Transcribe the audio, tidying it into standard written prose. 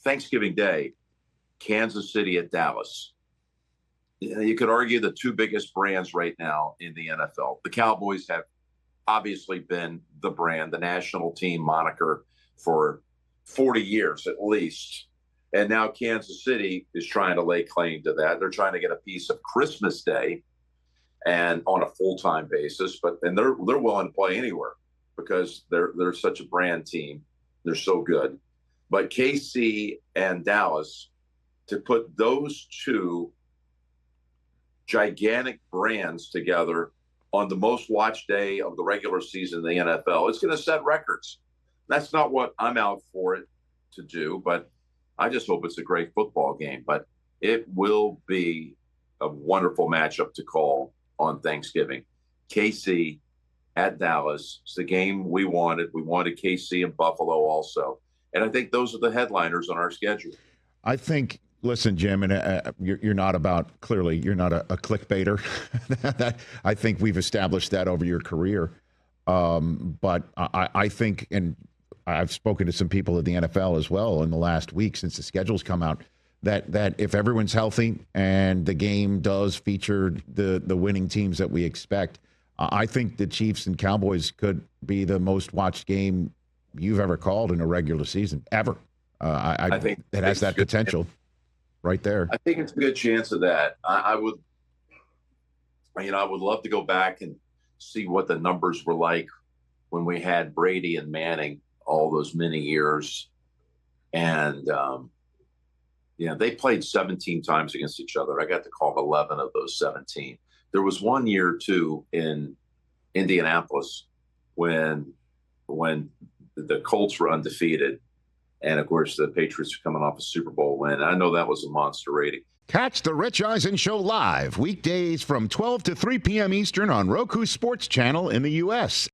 Thanksgiving Day, Kansas City at Dallas. You could argue the two biggest brands right now in the NFL. The Cowboys have obviously been the brand, the national team moniker for 40 years at least. And now Kansas City is trying to lay claim to that. They're trying to get a piece of Christmas Day and on a full-time basis, and they're willing to play anywhere because they're such a brand team. They're so good. But KC and Dallas, to put those two gigantic brands together on the most watched day of the regular season in the NFL, it's going to set records. That's not what I'm out for it to do, but I just hope it's a great football game. But it will be a wonderful matchup to call on Thanksgiving. KC at Dallas. It's the game we wanted. We wanted KC and Buffalo also. And I think those are the headliners on our schedule. I think, listen, Jim, and you're not about, clearly, you're not a clickbaiter. I think we've established that over your career. But I think, and I've spoken to some people at the NFL as well in the last week since the schedule's come out, that if everyone's healthy and the game does feature the winning teams that we expect, I think the Chiefs and Cowboys could be the most watched game you've ever called in a regular season, ever. I think it has that potential right there. I think it's a good chance of that. I would love to go back and see what the numbers were like when we had Brady and Manning all those many years. And, they played 17 times against each other. I got to call 11 of those 17. There was one year, too, in Indianapolis when the Colts were undefeated. And, of course, the Patriots were coming off a Super Bowl win. I know that was a monster rating. Catch the Rich Eisen Show live weekdays from 12 to 3 p.m. Eastern on Roku Sports Channel in the U.S.